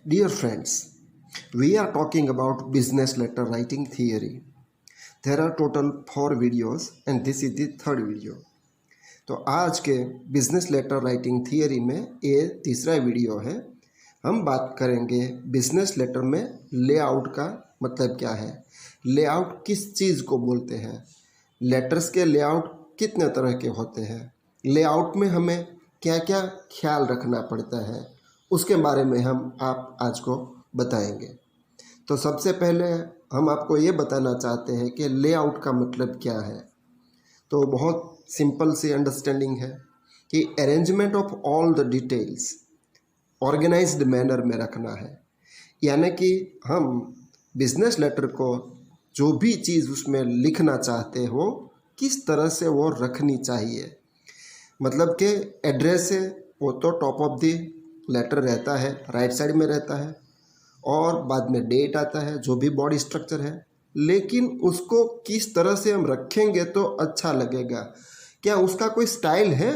Dear friends, we are talking about business letter writing theory. There are total 4 videos and this is the third video. तो आज के business letter writing theory में ये तीसरा video है। हम बात करेंगे बिजनेस लेटर में लेआउट का मतलब क्या है, लेआउट किस चीज़ को बोलते हैं, लेटर्स के लेआउट कितने तरह के होते हैं, लेआउट में हमें क्या क्या ख्याल रखना पड़ता है, उसके बारे में हम आप आज को बताएंगे। तो सबसे पहले हम आपको ये बताना चाहते हैं कि लेआउट का मतलब क्या है। तो बहुत सिंपल सी अंडरस्टैंडिंग है कि arrangement of all the details organized manner में रखना है, यानी कि हम बिजनेस लेटर को जो भी चीज़ उसमें लिखना चाहते हो किस तरह से वो रखनी चाहिए। मतलब कि एड्रेस है वो तो टॉप ऑफ द लेटर रहता है, राइट साइड में रहता है, और बाद में डेट आता है, जो भी बॉडी स्ट्रक्चर है। लेकिन उसको किस तरह से हम रखेंगे तो अच्छा लगेगा, क्या उसका कोई स्टाइल है,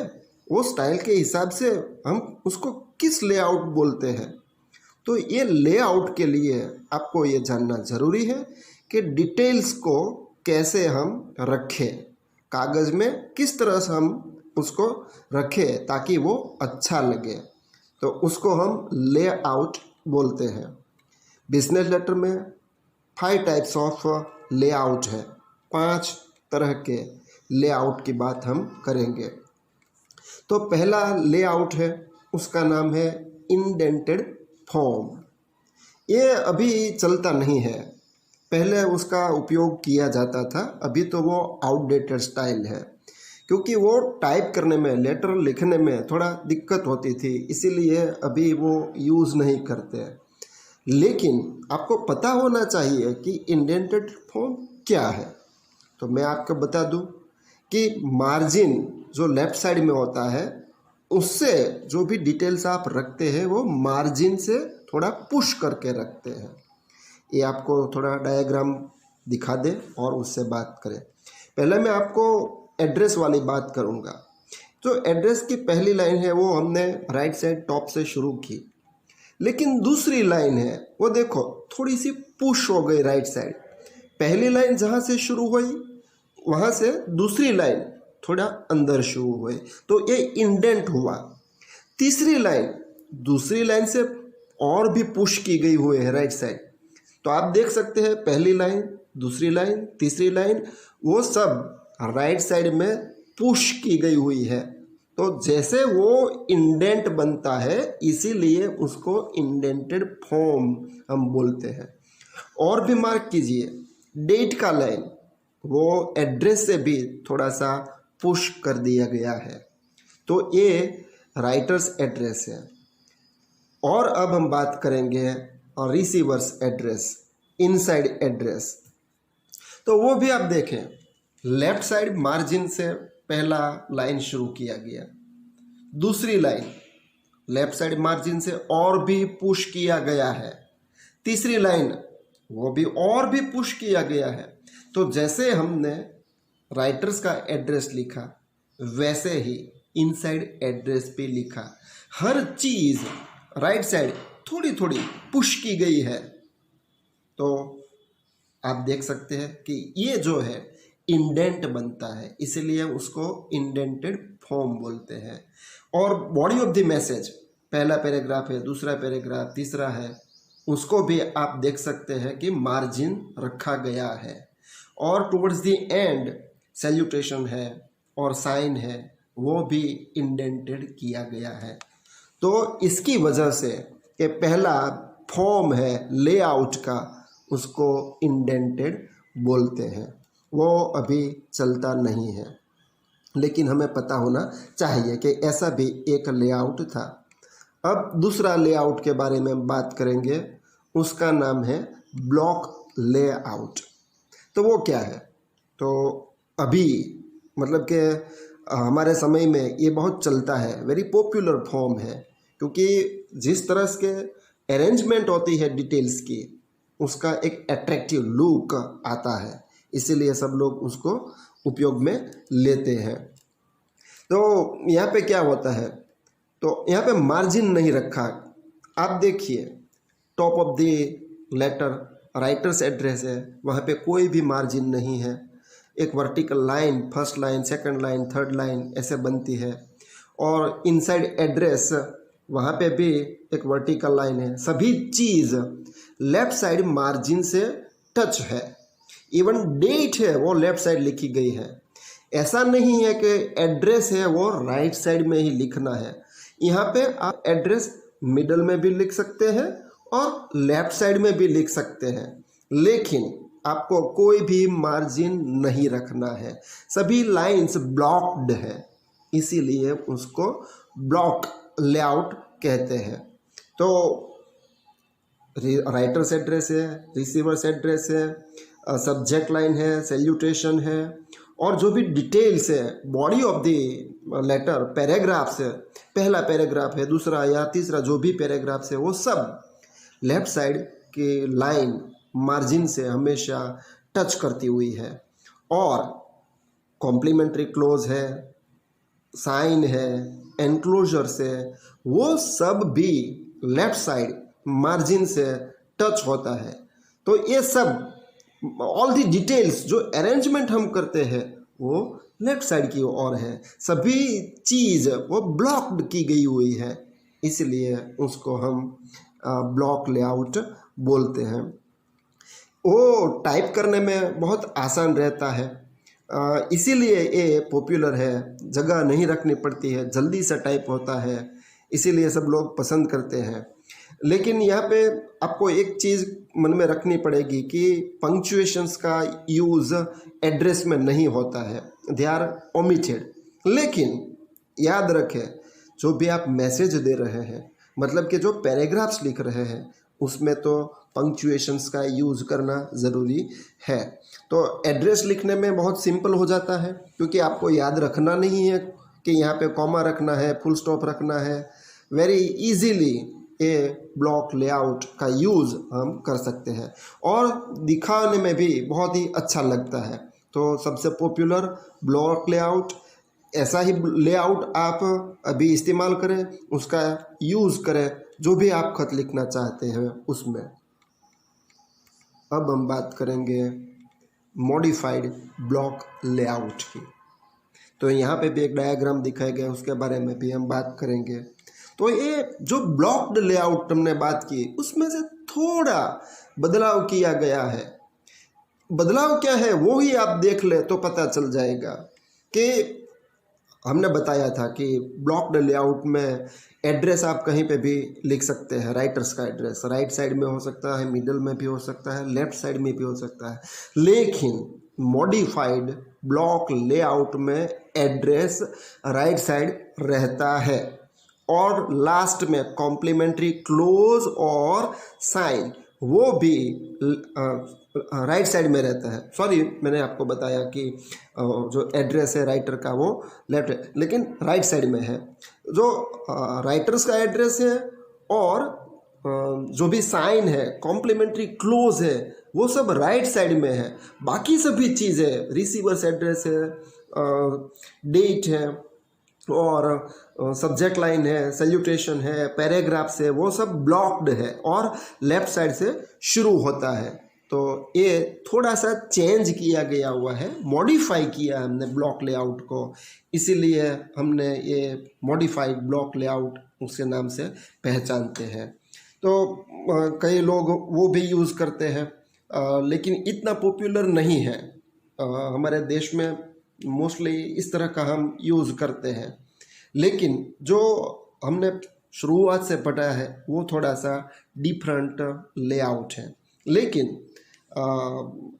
वो स्टाइल के हिसाब से हम उसको किस लेआउट बोलते हैं। तो ये लेआउट के लिए आपको ये जानना ज़रूरी है कि डिटेल्स को कैसे हम रखें, कागज़ में किस तरह से हम उसको रखें ताकि वो अच्छा लगे, तो उसको हम लेआउट बोलते हैं। बिजनेस लेटर में 5 टाइप्स ऑफ लेआउट है, 5 तरह के लेआउट की बात हम करेंगे। तो पहला लेआउट है, उसका नाम है इंडेंटेड फॉर्म। ये अभी चलता नहीं है, पहले उसका उपयोग किया जाता था, अभी तो वो आउटडेटेड स्टाइल है, क्योंकि वो टाइप करने में, लेटर लिखने में थोड़ा दिक्कत होती थी, इसीलिए अभी वो यूज़ नहीं करते। लेकिन आपको पता होना चाहिए कि इंडेंटेड फॉर्म क्या है। तो मैं आपको बता दूं कि मार्जिन जो लेफ़्ट साइड में होता है उससे जो भी डिटेल्स आप रखते हैं वो मार्जिन से थोड़ा पुश करके रखते हैं। ये आपको थोड़ा डायग्राम दिखा दे और उससे बात करें। पहले मैं आपको एड्रेस वाली बात करूँगा। जो एड्रेस की पहली लाइन है वो हमने राइट साइड टॉप से शुरू की, लेकिन दूसरी लाइन है वो देखो थोड़ी सी पुश हो गई राइट साइड। पहली लाइन जहाँ से शुरू हुई वहाँ से दूसरी लाइन थोड़ा अंदर शुरू हुई, तो ये इंडेंट हुआ। तीसरी लाइन दूसरी लाइन से और भी पुश की गई हुई है राइट साइड। तो आप देख सकते हैं पहली लाइन, दूसरी लाइन, तीसरी लाइन, वो सब राइट साइड में पुश की गई हुई है। तो जैसे वो इंडेंट बनता है इसीलिए उसको इंडेंटेड फॉर्म हम बोलते हैं। और भी मार्क कीजिए, डेट का लाइन वो एड्रेस से भी थोड़ा सा पुश कर दिया गया है, तो ये राइटर्स एड्रेस है। और अब हम बात करेंगे रिसीवर्स एड्रेस, इनसाइड एड्रेस। तो वो भी आप देखें, लेफ्ट साइड मार्जिन से पहला लाइन शुरू किया गया, दूसरी लाइन लेफ्ट साइड मार्जिन से और भी पुश किया गया है, तीसरी लाइन वो भी और भी पुश किया गया है। तो जैसे हमने राइटर्स का एड्रेस लिखा वैसे ही इनसाइड एड्रेस भी लिखा, हर चीज़ राइट साइड थोड़ी थोड़ी पुश की गई है। तो आप देख सकते हैं कि ये जो है इंडेंट बनता है, इसलिए उसको इंडेंटेड फॉर्म बोलते हैं। और बॉडी ऑफ द मैसेज, पहला पैराग्राफ है, दूसरा पैराग्राफ, तीसरा है, उसको भी आप देख सकते हैं कि मार्जिन रखा गया है। और टुवर्ड्स द एंड सैल्यूटेशन है और साइन है, वो भी इंडेंटेड किया गया है। तो इसकी वजह से ये पहला फॉर्म है लेआउट का, उसको इंडेंटेड बोलते हैं। वो अभी चलता नहीं है, लेकिन हमें पता होना चाहिए कि ऐसा भी एक लेआउट था। अब दूसरा लेआउट के बारे में बात करेंगे, उसका नाम है ब्लॉक लेआउट। तो वो क्या है, तो अभी मतलब कि हमारे समय में ये बहुत चलता है, वेरी पॉपुलर फॉर्म है, क्योंकि जिस तरह के अरेंजमेंट होती है डिटेल्स की, उसका एक अट्रैक्टिव लुक आता है, इसीलिए सब लोग उसको उपयोग में लेते हैं। तो यहाँ पे क्या होता है, तो यहाँ पे मार्जिन नहीं रखा। आप देखिए top of the letter writer's address है, वहाँ पे कोई भी मार्जिन नहीं है। एक vertical line, first line, second line, third line ऐसे बनती है। और इनसाइड एड्रेस वहाँ पे भी एक वर्टिकल लाइन है। सभी चीज़ लेफ्ट साइड मार्जिन से टच है। इवन डेट है वो लेफ्ट साइड लिखी गई है। ऐसा नहीं है कि एड्रेस है वो राइट साइड में ही लिखना है। यहाँ पे आप एड्रेस मिडल में भी लिख सकते हैं और लेफ्ट साइड में भी लिख सकते हैं, लेकिन आपको कोई भी मार्जिन नहीं रखना है। सभी लाइंस ब्लॉक्ड है, इसीलिए उसको ब्लॉक लेआउट कहते हैं। तो राइटर्स एड्रेस है, रिसीवर्स एड्रेस है, सब्जेक्ट लाइन है, सैल्यूटेशन है, और जो भी डिटेल्स है body of the letter, paragraphs है, पहला पैराग्राफ है, दूसरा या तीसरा जो भी पैराग्राफ्स है, वो सब लेफ्ट साइड के लाइन मार्जिन से हमेशा टच करती हुई है। और कॉम्प्लीमेंट्री क्लोज है, साइन है, एनक्लोजर्स है, वो सब भी लेफ्ट साइड मार्जिन से टच होता है। तो ये सब ऑल दी डिटेल्स जो अरेंजमेंट हम करते हैं वो लेफ्ट साइड की ओर है। सभी चीज़ वो ब्लॉक्ड की गई हुई है, इसलिए उसको हम ब्लॉक लेआउट बोलते हैं। वो टाइप करने में बहुत आसान रहता है, इसीलिए ये पॉपुलर है। जगह नहीं रखनी पड़ती है, जल्दी से टाइप होता है, इसीलिए सब लोग पसंद करते हैं। लेकिन यहाँ पे आपको एक चीज़ मन में रखनी पड़ेगी कि पंक्चुएशंस का यूज़ एड्रेस में नहीं होता है, दे आर ओमिटेड। लेकिन याद रखें, जो भी आप मैसेज दे रहे हैं, मतलब कि जो पैराग्राफ्स लिख रहे हैं, उसमें तो पंक्चुएशंस का यूज़ करना ज़रूरी है। तो एड्रेस लिखने में बहुत सिंपल हो जाता है, क्योंकि आपको याद रखना नहीं है कि यहाँ पे कॉमा रखना है, फुल स्टॉप रखना है। वेरी इजीली ये ब्लॉक लेआउट का यूज़ हम कर सकते हैं और दिखाने में भी बहुत ही अच्छा लगता है। तो सबसे पॉपुलर ब्लॉक लेआउट, ऐसा ही लेआउट आप अभी इस्तेमाल करें, उसका यूज़ करें जो भी आप खत लिखना चाहते हैं उसमें। अब हम बात करेंगे मॉडिफाइड ब्लॉक लेआउट की। तो यहाँ पे भी एक डायग्राम दिखाया गया, उसके बारे में भी हम बात करेंगे। तो ये जो ब्लॉक्ड लेआउट हमने बात की, उसमें से थोड़ा बदलाव किया गया है। बदलाव क्या है वो ही आप देख ले तो पता चल जाएगा। कि हमने बताया था कि ब्लॉक्ड लेआउट में एड्रेस आप कहीं पे भी लिख सकते हैं। राइटर्स का एड्रेस राइट साइड में हो सकता है, मिडल में भी हो सकता है, लेफ्ट साइड में भी हो सकता है। लेकिन मॉडिफाइड ब्लॉक लेआउट में एड्रेस राइट साइड रहता है और लास्ट में कॉम्प्लीमेंट्री क्लोज और साइन वो भी राइट साइड में रहता है। सॉरी, मैंने आपको बताया कि जो एड्रेस है राइटर का वो लेफ्ट है, लेकिन राइट साइड में है। जो राइटर्स का एड्रेस है और जो भी साइन है, कॉम्प्लीमेंट्री क्लोज है, वो सब राइट साइड में है। बाकी सभी चीज़ें, रिसीवर्स एड्रेस है, डेट है और सब्जेक्ट लाइन है, सैल्यूटेशन है, पैराग्राफ्स है, वो सब ब्लॉक्ड है और लेफ्ट साइड से शुरू होता है। तो ये थोड़ा सा चेंज किया गया हुआ है, मॉडिफाई किया हमने ब्लॉक लेआउट को, इसीलिए हमने ये मॉडिफाइड ब्लॉक लेआउट उसके नाम से पहचानते हैं। तो कई लोग वो भी यूज़ करते हैं, लेकिन इतना पॉपुलर नहीं है। हमारे देश में मोस्टली इस तरह का हम यूज़ करते हैं, लेकिन जो हमने शुरुआत से पढ़ा है वो थोड़ा सा डिफरेंट लेआउट है। लेकिन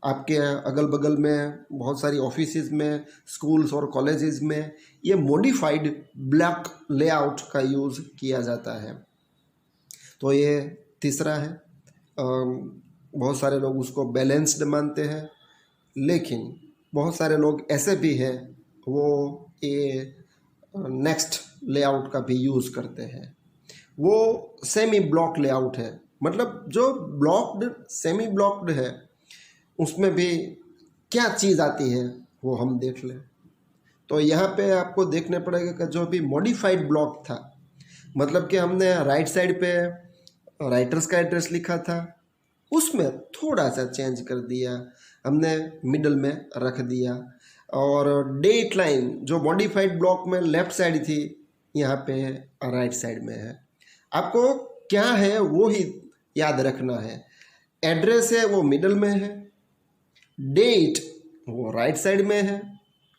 आपके अगल बगल में बहुत सारी ऑफिसेज में, स्कूल्स और कॉलेजेस में ये मॉडिफाइड ब्लॉक लेआउट का यूज़ किया जाता है। तो ये तीसरा है। बहुत सारे लोग उसको बैलेंस्ड मानते हैं, लेकिन बहुत सारे लोग ऐसे भी हैं वो ये नेक्स्ट लेआउट का भी यूज़ करते हैं। वो सेमी ब्लॉक लेआउट है, मतलब जो ब्लॉक्ड सेमी ब्लॉक्ड है उसमें भी क्या चीज़ आती है वो हम देख लें। तो यहाँ पे आपको देखने पड़ेगा कि जो भी मॉडिफाइड ब्लॉक था, मतलब कि हमने राइट साइड पे राइटर्स का एड्रेस लिखा था, उसमें थोड़ा सा चेंज कर दिया, हमने मिडल में रख दिया। और डेट लाइन जो मॉडिफाइड ब्लॉक में लेफ्ट साइड थी, यहाँ पे राइट साइड में है। आपको क्या है वो ही याद रखना है। एड्रेस है वो मिडल में है, डेट वो राइट साइड में है,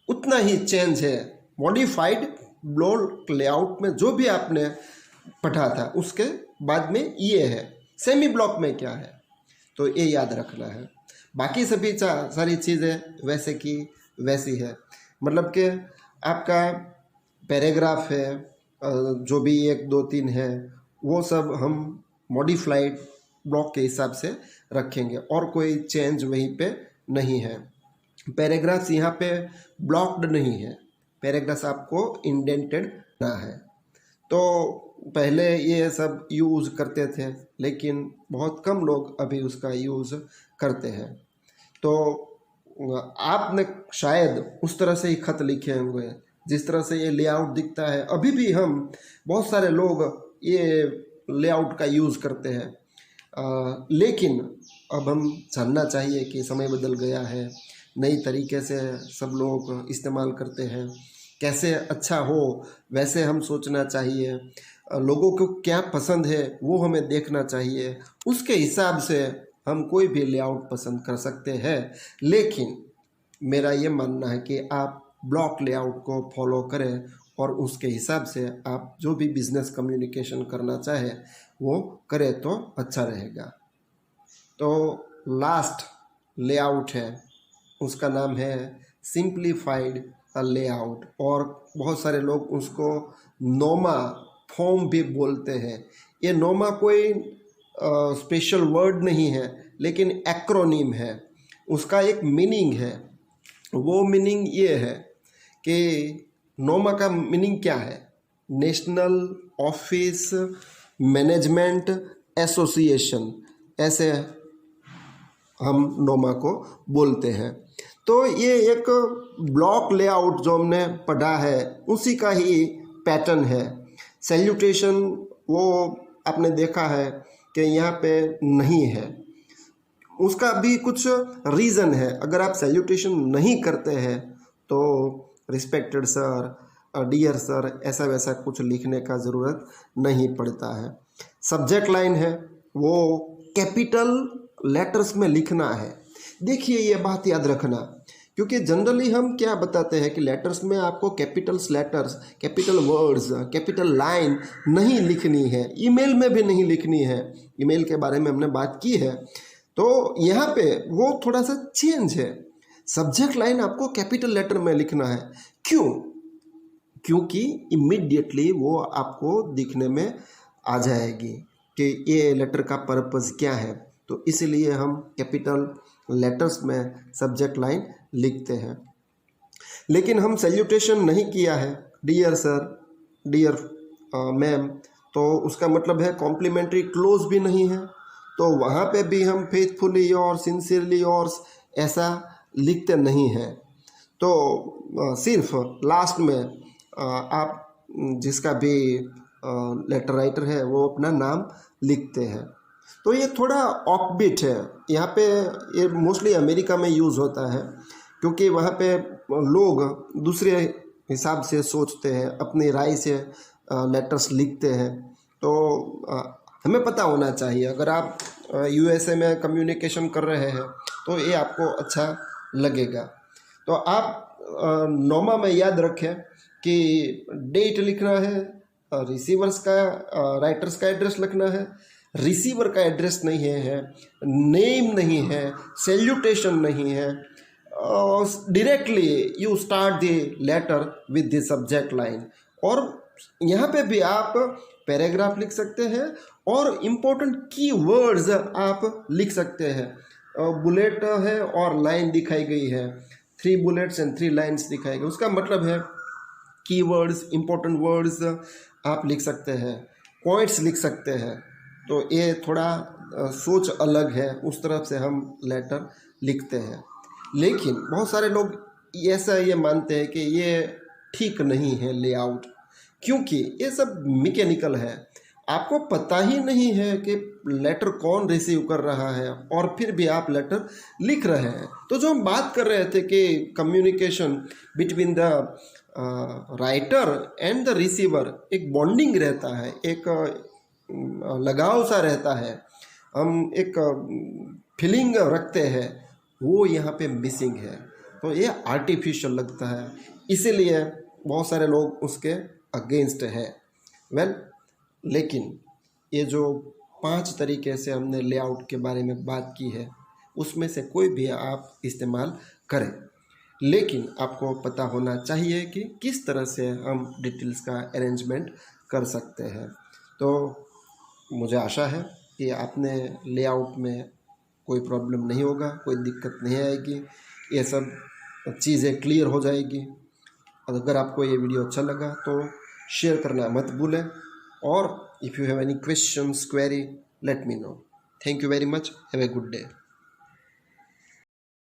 उतना ही चेंज है। मॉडिफाइड ब्लॉक लेआउट में जो भी आपने पढ़ा था उसके बाद में ये है। सेमी ब्लॉक में क्या है तो ये याद रखना है। बाकी सभी सारी चीज़ें वैसे की वैसी है। मतलब कि आपका पैराग्राफ है, जो भी 1 2 3 है, वो सब हम मॉडिफाइड ब्लॉक के हिसाब से रखेंगे और कोई चेंज वहीं पे नहीं है। पैराग्राफ्स यहाँ पे ब्लॉक्ड नहीं है, पैराग्राफ्स आपको इंडेंटेड ना है। तो पहले ये सब यूज़ करते थे, लेकिन बहुत कम लोग अभी उसका यूज़ करते हैं। तो आपने शायद उस तरह से ही खत लिखे होंगे जिस तरह से ये लेआउट दिखता है। अभी भी हम बहुत सारे लोग ये लेआउट का यूज़ करते हैं, लेकिन अब हम जानना चाहिए कि समय बदल गया है, नई तरीके से सब लोग इस्तेमाल करते हैं। कैसे अच्छा हो वैसे हम सोचना चाहिए, लोगों को क्या पसंद है वो हमें देखना चाहिए, उसके हिसाब से हम कोई भी लेआउट पसंद कर सकते हैं। लेकिन मेरा ये मानना है कि आप ब्लॉक लेआउट को फॉलो करें और उसके हिसाब से आप जो भी बिजनेस कम्युनिकेशन करना चाहे वो करें तो अच्छा रहेगा। तो लास्ट लेआउट है, उसका नाम है सिंप्लीफाइड लेआउट, और बहुत सारे लोग उसको नोमा फॉर्म भी बोलते हैं। ये नोमा कोई स्पेशल वर्ड नहीं है, लेकिन एक्रोनिम है। उसका एक मीनिंग है, वो मीनिंग ये है कि नोमा का मीनिंग क्या है, नेशनल ऑफिस मैनेजमेंट एसोसिएशन, ऐसे हम नोमा को बोलते हैं। तो ये एक ब्लॉक लेआउट जो हमने पढ़ा है उसी का ही पैटर्न है। सैल्यूटेशन वो आपने देखा है कि यहाँ पे नहीं है, उसका भी कुछ रीज़न है। अगर आप सैल्यूटेशन नहीं करते हैं तो रिस्पेक्टेड सर, डियर सर, ऐसा वैसा कुछ लिखने का ज़रूरत नहीं पड़ता है। सब्जेक्ट लाइन है वो कैपिटल लेटर्स में लिखना है। देखिए ये बात याद रखना, क्योंकि जनरली हम क्या बताते हैं कि लेटर्स में आपको Capitals letters, capital words, capital line नहीं लिखनी है, ईमेल में भी नहीं लिखनी है। ईमेल के बारे में हमने बात की है। तो यहाँ पे वो थोड़ा सा चेंज है, सब्जेक्ट लाइन आपको कैपिटल लेटर में लिखना है। क्यों? क्योंकि इमीडिएटली वो आपको दिखने में आ जाएगी कि ये लेटर का पर्पस क्या है। तो इसलिए हम कैपिटल लेटर्स में सब्जेक्ट लाइन लिखते हैं। लेकिन हम सैल्यूटेशन नहीं किया है, डियर सर, डियर मैम, तो उसका मतलब है कॉम्प्लीमेंट्री क्लोज भी नहीं है, तो वहाँ पे भी हम फेथफुली और सिंसियरली और ऐसा लिखते नहीं हैं। तो सिर्फ लास्ट में आप जिसका भी लेटर राइटर है वो अपना नाम लिखते हैं। तो ये थोड़ा ऑफबीट है, यहाँ पे ये मोस्टली अमेरिका में यूज़ होता है, क्योंकि वहाँ पे लोग दूसरे हिसाब से सोचते हैं, अपनी राय से लेटर्स लिखते हैं। तो हमें पता होना चाहिए, अगर आप यूएसए में कम्युनिकेशन कर रहे हैं तो ये आपको अच्छा लगेगा। तो आप नोमा में याद रखें कि डेट लिखना है, रिसीवर्स का राइटर्स का एड्रेस लिखना है, रिसीवर का एड्रेस नहीं है, नेम नहीं है, सैल्यूटेशन नहीं है। Directly you start the letter with the subject line. और यहाँ पे भी आप पैराग्राफ लिख सकते हैं और इम्पोर्टेंट की वर्ड्स आप लिख सकते हैं। बुलेट है और लाइन दिखाई गई है, 3 बुलेट्स एंड 3 लाइन्स दिखाई गई, उसका मतलब है की वर्ड्स, इम्पोर्टेंट वर्ड्स आप लिख सकते हैं, पॉइंट्स लिख सकते हैं। तो ये थोड़ा सोच अलग है, उस तरफ से हम लेटर लिखते हैं। लेकिन बहुत सारे लोग ऐसा ये मानते हैं कि ये ठीक नहीं है लेआउट, क्योंकि ये सब मैकेनिकल है। आपको पता ही नहीं है कि लेटर कौन रिसीव कर रहा है और फिर भी आप लेटर लिख रहे हैं। तो जो हम बात कर रहे थे कि communication between the writer and the receiver, एक बॉन्डिंग रहता है, एक लगाव सा रहता है, हम एक फीलिंग रखते हैं, वो यहाँ पे मिसिंग है। तो ये आर्टिफिशियल लगता है, इसीलिए बहुत सारे लोग उसके अगेंस्ट है। लेकिन ये जो 5 तरीके से हमने लेआउट के बारे में बात की है, उसमें से कोई भी आप इस्तेमाल करें, लेकिन आपको पता होना चाहिए कि किस तरह से हम डिटेल्स का अरेंजमेंट कर सकते हैं। तो मुझे आशा है कि आपने लेआउट में कोई प्रॉब्लम नहीं होगा, कोई दिक्कत नहीं आएगी, ये सब चीज़ें क्लियर हो जाएगी। और अगर आपको ये वीडियो अच्छा लगा तो शेयर करना मत भूलें, और if you have any questions, query, let me know. Thank you very much, have a good day.